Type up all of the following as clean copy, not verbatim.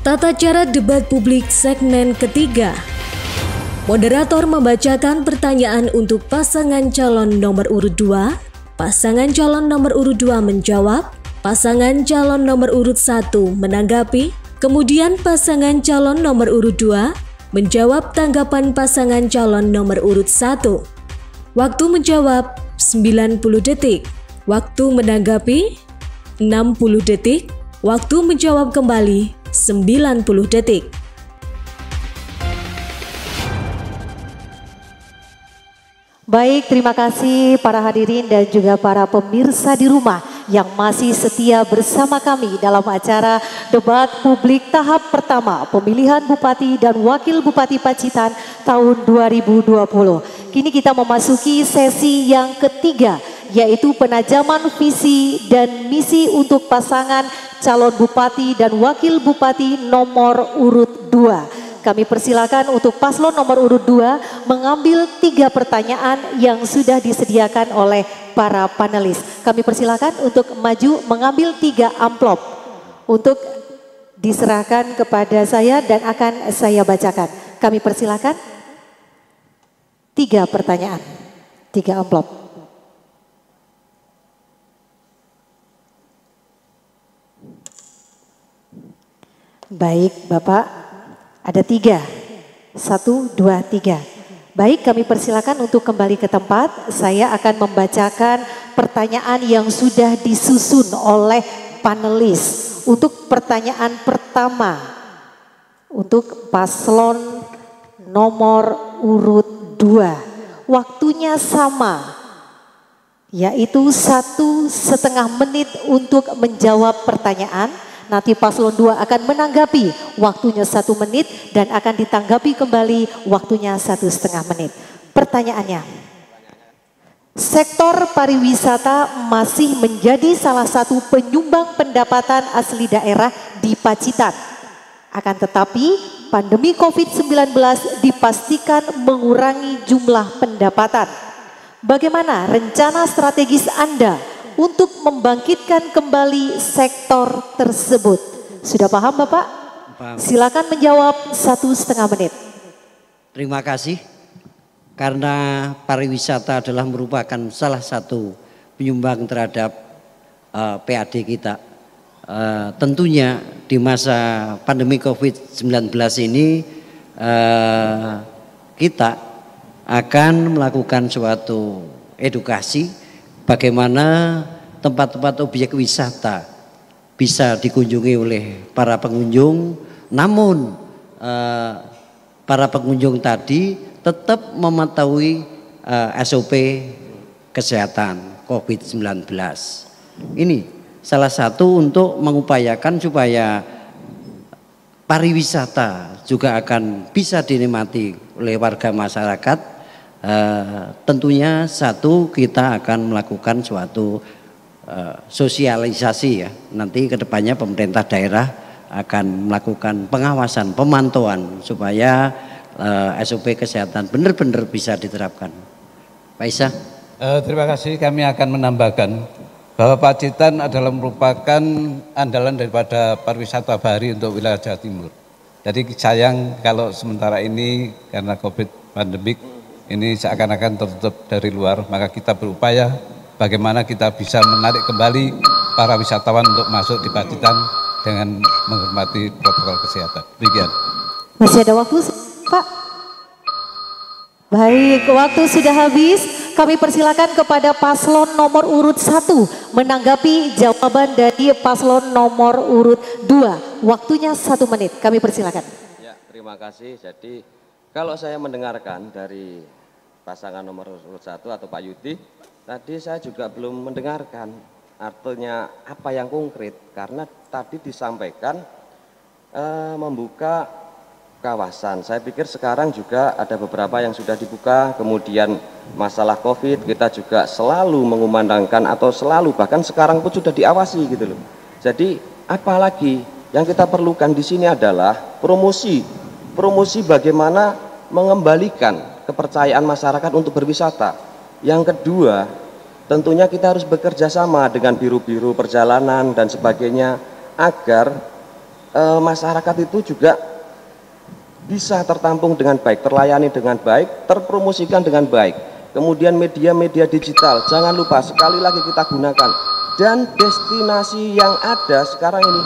Tata cara debat publik segmen ketiga. Moderator membacakan pertanyaan untuk pasangan calon nomor urut 2. Pasangan calon nomor urut 2 menjawab. Pasangan calon nomor urut 1 menanggapi. Kemudian pasangan calon nomor urut 2 menjawab tanggapan pasangan calon nomor urut 1. Waktu menjawab 90 detik. Waktu menanggapi 60 detik. Waktu menjawab kembali 90 detik. Baik, terima kasih para hadirin dan juga para pemirsa di rumah yang masih setia bersama kami dalam acara debat publik tahap pertama pemilihan Bupati dan Wakil Bupati Pacitan tahun 2020. Kini kita memasuki sesi yang ketiga, yaitu penajaman visi dan misi untuk pasangan calon Bupati dan Wakil Bupati nomor urut 2. Kami persilakan untuk paslon nomor urut 2 mengambil 3 pertanyaan yang sudah disediakan oleh para panelis. Kami persilakan untuk maju mengambil 3 amplop untuk diserahkan kepada saya dan akan saya bacakan. Kami persilakan 3 pertanyaan, 3 amplop. Baik, Bapak. Ada 3, 1, 2, 3. Baik, kami persilakan untuk kembali ke tempat. Saya akan membacakan pertanyaan yang sudah disusun oleh panelis. Untuk pertanyaan pertama, untuk paslon nomor urut 2. Waktunya sama, yaitu 1,5 menit untuk menjawab pertanyaan. Nanti paslon 2 akan menanggapi, waktunya 1 menit dan akan ditanggapi kembali waktunya 1,5 menit. Pertanyaannya, sektor pariwisata masih menjadi salah satu penyumbang pendapatan asli daerah di Pacitan. Akan tetapi pandemi COVID-19 dipastikan mengurangi jumlah pendapatan. Bagaimana rencana strategis Anda untuk membangkitkan kembali sektor tersebut? Sudah paham Bapak? Paham. Silakan menjawab 1,5 menit. Terima kasih. Karena pariwisata adalah merupakan salah satu penyumbang terhadap PAD kita. Tentunya di masa pandemi COVID-19 ini kita akan melakukan suatu edukasi bagaimana tempat-tempat objek wisata bisa dikunjungi oleh para pengunjung, namun para pengunjung tadi tetap mematuhi SOP kesehatan COVID-19. Ini salah satu untuk mengupayakan supaya pariwisata juga akan bisa dinikmati oleh warga masyarakat. Tentunya satu, kita akan melakukan suatu sosialisasi ya. Nanti kedepannya pemerintah daerah akan melakukan pengawasan, pemantauan supaya SOP kesehatan benar-benar bisa diterapkan. Pak Isa. Terima kasih. Kami akan menambahkan bahwa Pacitan adalah merupakan andalan daripada pariwisata bahari untuk wilayah Jawa Timur. Jadi sayang kalau sementara ini karena COVID pandemik ini seakan-akan tertutup dari luar, maka kita berupaya bagaimana kita bisa menarik kembali para wisatawan untuk masuk di Pacitan dengan menghormati protokol kesehatan. Demikian. Masih ada waktu, Pak? Baik, waktu sudah habis. Kami persilakan kepada paslon nomor urut 1 menanggapi jawaban dari paslon nomor urut 2. Waktunya 1 menit. Kami persilakan. Ya, terima kasih. Jadi kalau saya mendengarkan dari pasangan nomor urut 1 atau Pak Yudi, tadi saya juga belum mendengarkan artinya apa yang konkret, karena tadi disampaikan membuka kawasan. Saya pikir sekarang juga ada beberapa yang sudah dibuka, kemudian masalah COVID kita juga selalu mengumandangkan atau selalu bahkan sekarang pun sudah diawasi gitu loh. Jadi apalagi yang kita perlukan di sini adalah promosi bagaimana mengembalikan kepercayaan masyarakat untuk berwisata. Yang kedua, tentunya kita harus bekerja sama dengan biru-biru perjalanan dan sebagainya agar masyarakat itu juga bisa tertampung dengan baik, terlayani dengan baik, terpromosikan dengan baik. Kemudian media-media digital, jangan lupa sekali lagi kita gunakan. Dan destinasi yang ada sekarang ini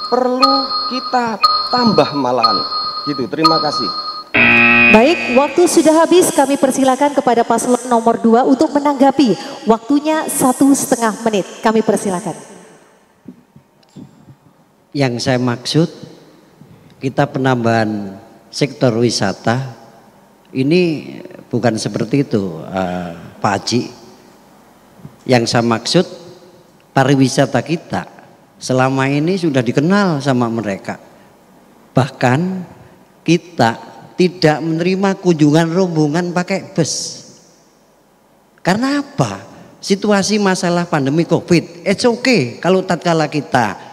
perlu kita tambah malahan. Gitu, terima kasih. Baik, waktu sudah habis, kami persilakan kepada paslon nomor 2 untuk menanggapi. Waktunya 1,5 menit, kami persilakan. Yang saya maksud, kita penambahan sektor wisata ini bukan seperti itu, Pak Haji. Yang saya maksud, pariwisata kita selama ini sudah dikenal sama mereka. Bahkan kita tidak menerima kunjungan rombongan pakai bus. Karena apa? Situasi masalah pandemi COVID, it's okay kalau tatkala kita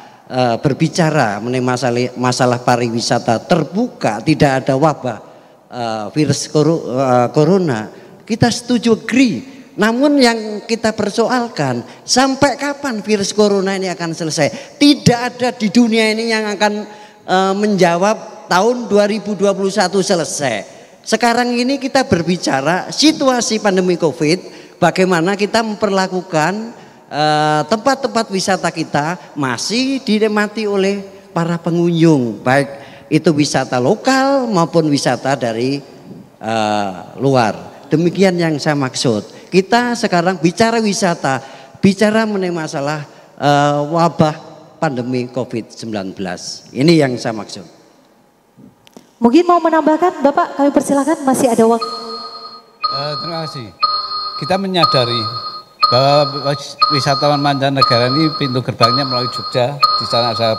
berbicara mengenai masalah pariwisata terbuka, tidak ada wabah virus corona, kita setuju, agree. Namun yang kita persoalkan, sampai kapan virus corona ini akan selesai? Tidak ada di dunia ini yang akan menjawab tahun 2021 selesai. Sekarang ini kita berbicara situasi pandemi COVID, bagaimana kita memperlakukan tempat-tempat wisata kita masih dinikmati oleh para pengunjung, baik itu wisata lokal maupun wisata dari luar. Demikian yang saya maksud. Kita sekarang bicara wisata, bicara mengenai masalah wabah pandemi COVID-19. Ini yang saya maksud. Mungkin mau menambahkan, Bapak, kami persilakan, masih ada waktu. Terima kasih. Kita menyadari bahwa wisatawan mancanegara ini pintu gerbangnya melalui Jogja. Di sana ada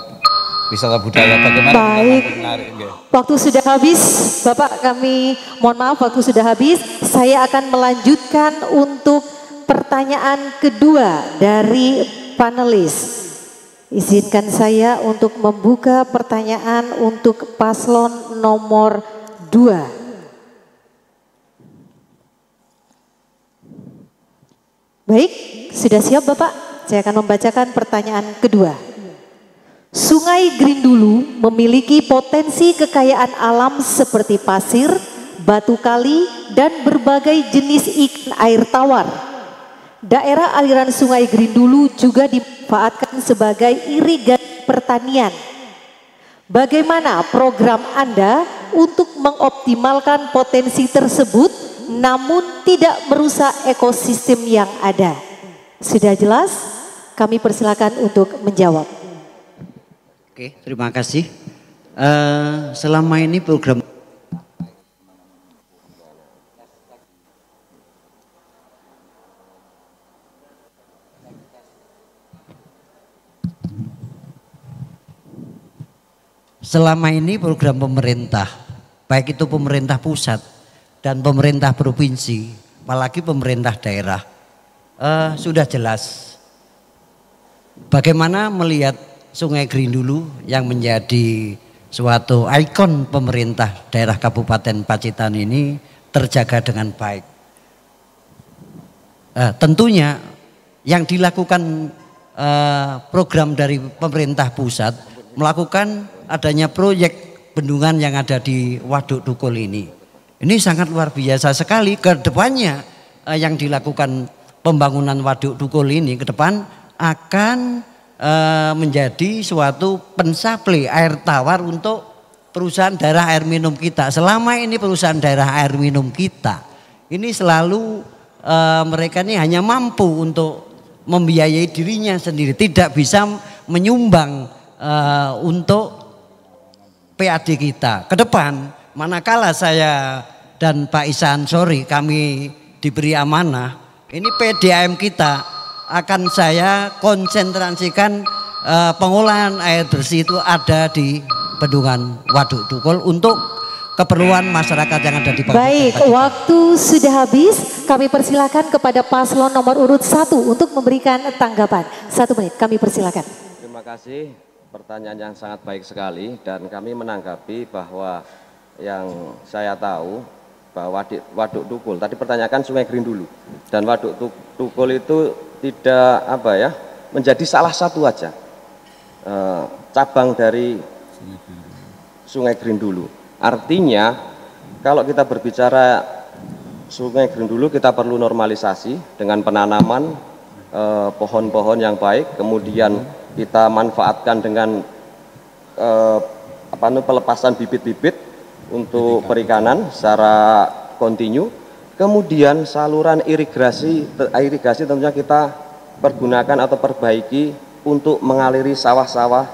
wisata budaya. Bagaimana baik, menarik, waktu sudah habis, Bapak, kami mohon maaf, waktu sudah habis. Saya akan melanjutkan untuk pertanyaan kedua dari panelis. Izinkan saya untuk membuka pertanyaan untuk paslon nomor 2. Baik, sudah siap Bapak? Saya akan membacakan pertanyaan kedua. Sungai Grindulu memiliki potensi kekayaan alam seperti pasir, batu kali, dan berbagai jenis ikan air tawar. Daerah aliran Sungai Grindulu juga dimanfaatkan sebagai irigasi pertanian. Bagaimana program Anda untuk mengoptimalkan potensi tersebut namun tidak merusak ekosistem yang ada? Sudah jelas? Kami persilakan untuk menjawab. Oke, terima kasih. Selama ini program pemerintah, baik itu pemerintah pusat dan pemerintah provinsi, apalagi pemerintah daerah, sudah jelas bagaimana melihat Sungai Grindulu yang menjadi suatu ikon pemerintah daerah Kabupaten Pacitan ini terjaga dengan baik. Tentunya yang dilakukan program dari pemerintah pusat melakukan adanya proyek bendungan yang ada di Waduk Tukul ini. Ini sangat luar biasa sekali. Ke depannya yang dilakukan pembangunan Waduk Tukul ini ke depan akan menjadi suatu pensuplai air tawar untuk perusahaan daerah air minum kita. Selama ini perusahaan daerah air minum kita ini selalu mereka ini hanya mampu untuk membiayai dirinya sendiri, tidak bisa menyumbang untuk PAD kita. Ke depan manakala saya dan Pak Isa Ansori kami diberi amanah, ini PDAM kita akan saya konsentrasikan pengolahan air bersih itu ada di bendungan Waduk Tukul untuk keperluan masyarakat yang ada di Kabupaten Baik, Pacitan. Waktu sudah habis, kami persilakan kepada paslon nomor urut 1 untuk memberikan tanggapan. 1 menit, kami persilakan. Terima kasih, pertanyaan yang sangat baik sekali dan kami menanggapi bahwa yang saya tahu bahwa Waduk Tukul, tadi pertanyakan Sungai Grindulu dan Waduk Tukul itu tidak menjadi salah satu aja cabang dari Sungai Grindulu. Artinya kalau kita berbicara Sungai Grindulu, kita perlu normalisasi dengan penanaman pohon-pohon yang baik, kemudian kita manfaatkan dengan pelepasan bibit-bibit untuk perikanan secara kontinu. Kemudian saluran irigasi tentunya kita pergunakan atau perbaiki untuk mengaliri sawah-sawah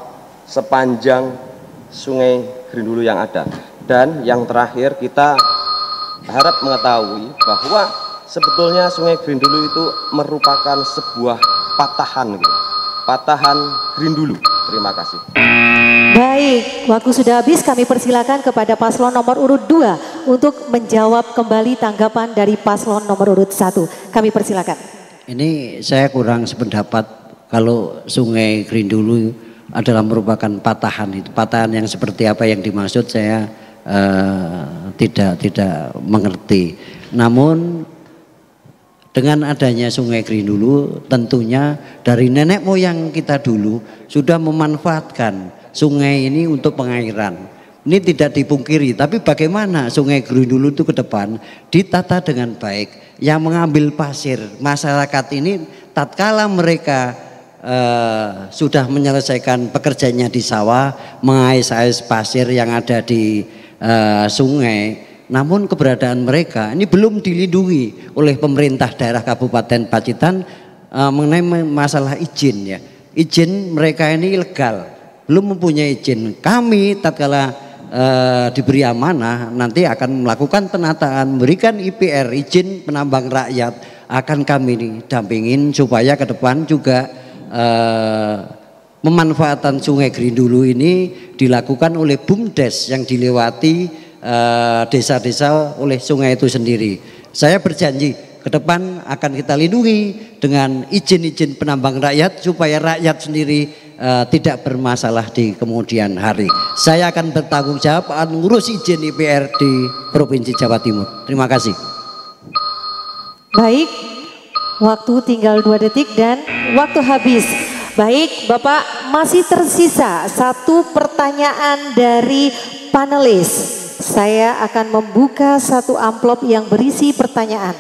sepanjang Sungai Grindulu yang ada. Dan yang terakhir, kita harap mengetahui bahwa sebetulnya Sungai Grindulu itu merupakan sebuah patahan gitu. Patahan Grindulu. Terima kasih. Baik, waktu sudah habis, kami persilakan kepada paslon nomor urut 2 untuk menjawab kembali tanggapan dari paslon nomor urut 1. Kami persilakan. Ini saya kurang sependapat kalau Sungai Grindulu adalah merupakan patahan. Itu patahan yang seperti apa yang dimaksud saya tidak mengerti. Namun dengan adanya Sungai Grindulu tentunya dari nenek moyang kita dulu sudah memanfaatkan sungai ini untuk pengairan. Ini tidak dipungkiri, tapi bagaimana Sungai Grindulu itu ke depan ditata dengan baik. Yang mengambil pasir masyarakat ini tatkala mereka sudah menyelesaikan pekerjaannya di sawah, mengais-ais pasir yang ada di sungai. Namun keberadaan mereka ini belum dilindungi oleh pemerintah daerah Kabupaten Pacitan mengenai masalah izin ya. Izin mereka ini ilegal, belum mempunyai izin. Kami tatkala diberi amanah nanti akan melakukan penataan, memberikan IPR, izin penambang rakyat, akan kami nih dampingin supaya ke depan juga pemanfaatan Sungai Grindulu ini dilakukan oleh BUMDes yang dilewati desa-desa oleh sungai itu sendiri. Saya berjanji ke depan akan kita lindungi dengan izin-izin penambang rakyat supaya rakyat sendiri tidak bermasalah di kemudian hari. Saya akan bertanggung jawab mengurus izin IPR di Provinsi Jawa Timur. Terima kasih. Baik, waktu tinggal 2 detik dan waktu habis. Baik, Bapak, masih tersisa 1 pertanyaan dari panelis. Saya akan membuka 1 amplop yang berisi pertanyaan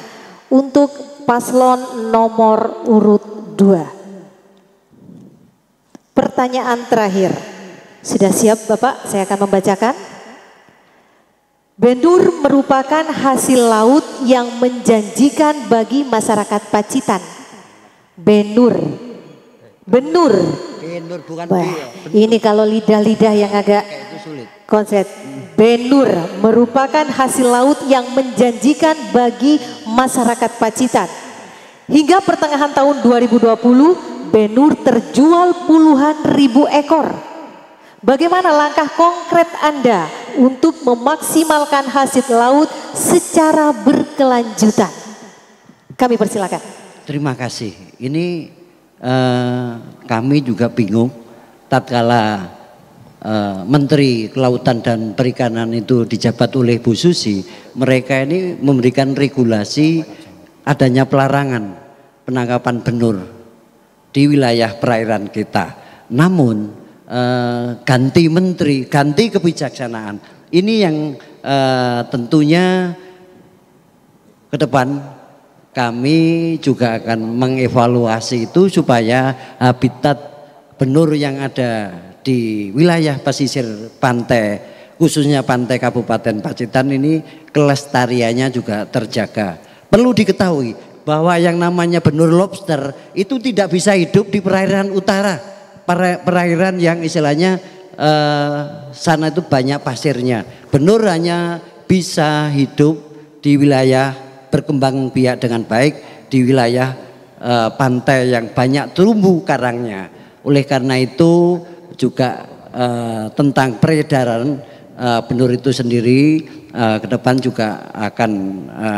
untuk paslon nomor urut 2. Pertanyaan terakhir. Sudah siap Bapak? Saya akan membacakan. Benur merupakan hasil laut yang menjanjikan bagi masyarakat Pacitan. Benur. Benur. Benur bukan ini kalau lidah-lidah yang agak konsep. Benur merupakan hasil laut yang menjanjikan bagi masyarakat Pacitan. Hingga pertengahan tahun 2020, benur terjual puluhan ribu ekor. Bagaimana langkah konkret Anda untuk memaksimalkan hasil laut secara berkelanjutan? Kami persilakan. Terima kasih. Ini kami juga bingung tatkala Menteri Kelautan dan Perikanan itu dijabat oleh Bu Susi, mereka ini memberikan regulasi adanya pelarangan penangkapan benur di wilayah perairan kita. Namun ganti menteri, ganti kebijaksanaan. Ini yang tentunya ke depan kami juga akan mengevaluasi itu supaya habitat benur yang ada di wilayah pesisir pantai, khususnya pantai Kabupaten Pacitan ini kelestariannya juga terjaga. Perlu diketahui bahwa yang namanya benur lobster itu tidak bisa hidup di perairan utara, perairan yang istilahnya sana itu banyak pasirnya. Benur hanya bisa hidup di wilayah berkembang biak dengan baik di wilayah pantai yang banyak terumbu karangnya. Oleh karena itu juga tentang peredaran benur itu sendiri ke depan juga akan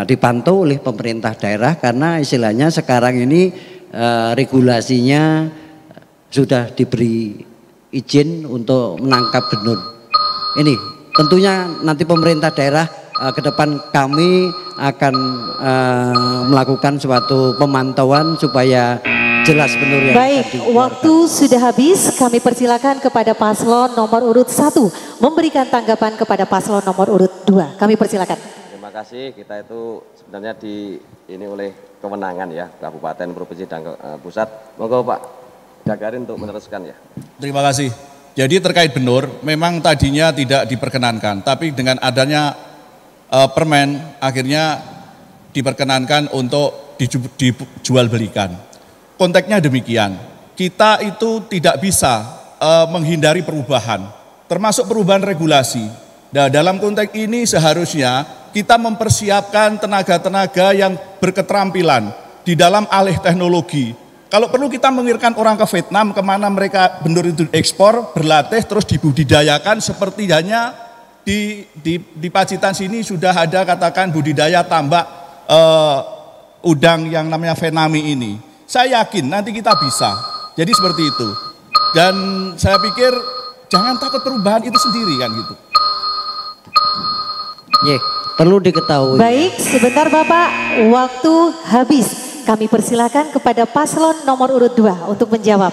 dipantau oleh pemerintah daerah, karena istilahnya sekarang ini regulasinya sudah diberi izin untuk menangkap benur. Ini tentunya nanti pemerintah daerah ke depan kami akan melakukan suatu pemantauan supaya jelas benar yang Baik, waktu sudah habis. Kami persilakan kepada paslon nomor urut 1 memberikan tanggapan kepada paslon nomor urut 2. Kami persilakan. Terima kasih. Kita itu sebenarnya ini oleh kewenangan ya Kabupaten, Provinsi dan Pusat. Monggo Pak Jagarin untuk meneruskan ya. Terima kasih. Jadi terkait benur, memang tadinya tidak diperkenankan, tapi dengan adanya permen akhirnya diperkenankan untuk dijual belikan. Konteksnya demikian, kita itu tidak bisa menghindari perubahan, termasuk perubahan regulasi. Nah, dalam konteks ini seharusnya kita mempersiapkan tenaga-tenaga yang berketerampilan di dalam alih teknologi. Kalau perlu kita mengirimkan orang ke Vietnam, kemana mereka benur itu ekspor, berlatih, terus dibudidayakan seperti hanya di Pacitan sini sudah ada katakan budidaya tambak udang yang namanya Venami ini. Saya yakin nanti kita bisa. Jadi seperti itu. Dan saya pikir jangan takut perubahan itu sendiri kan gitu. Perlu diketahui. Baik, sebentar Bapak, waktu habis. Kami persilakan kepada paslon nomor urut 2 untuk menjawab.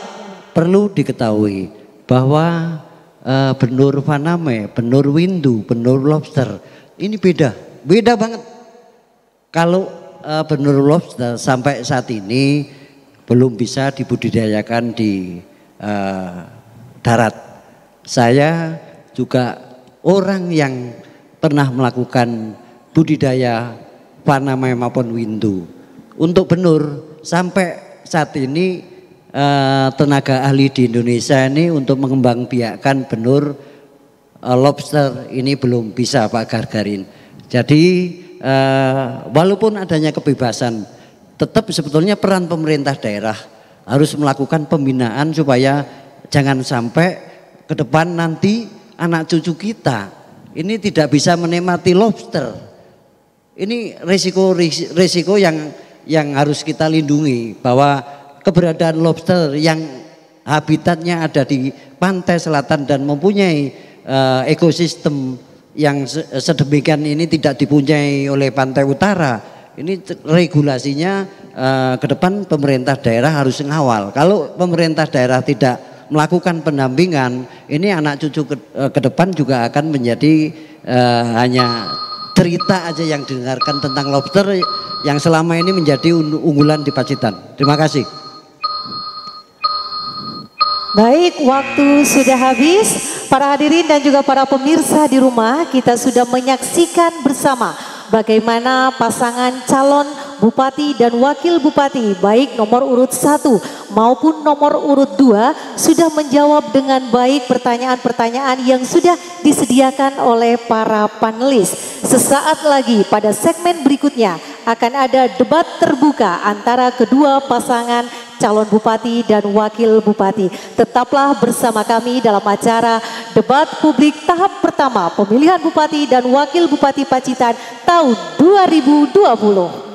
Perlu diketahui bahwa benur Faname, benur Windu, benur lobster ini beda banget. Kalau benur lobster sampai saat ini belum bisa dibudidayakan di darat. Saya juga orang yang pernah melakukan budidaya Faname maupun Windu. Untuk benur sampai saat ini tenaga ahli di Indonesia ini untuk mengembangbiakkan benur lobster ini belum bisa Pak Gargarin. Jadi walaupun adanya kebebasan, tetap sebetulnya peran pemerintah daerah harus melakukan pembinaan supaya jangan sampai ke depan nanti anak cucu kita ini tidak bisa menikmati lobster. Ini risiko yang harus kita lindungi, bahwa keberadaan lobster yang habitatnya ada di pantai selatan dan mempunyai ekosistem yang sedemikian ini tidak dipunyai oleh pantai utara. Ini regulasinya ke depan pemerintah daerah harus mengawal. Kalau pemerintah daerah tidak melakukan pendampingan, ini anak cucu ke depan juga akan menjadi hanya cerita aja yang didengarkan tentang lobster yang selama ini menjadi unggulan di Pacitan. Terima kasih. Baik, waktu sudah habis. Para hadirin dan juga para pemirsa di rumah, kita sudah menyaksikan bersama bagaimana pasangan calon bupati dan wakil bupati baik nomor urut 1 maupun nomor urut 2 sudah menjawab dengan baik pertanyaan-pertanyaan yang sudah disediakan oleh para panelis. Sesaat lagi pada segmen berikutnya akan ada debat terbuka antara kedua pasangan calon bupati dan wakil bupati. Tetaplah bersama kami dalam acara debat publik tahap pertama pemilihan bupati dan wakil bupati Pacitan tahun 2020.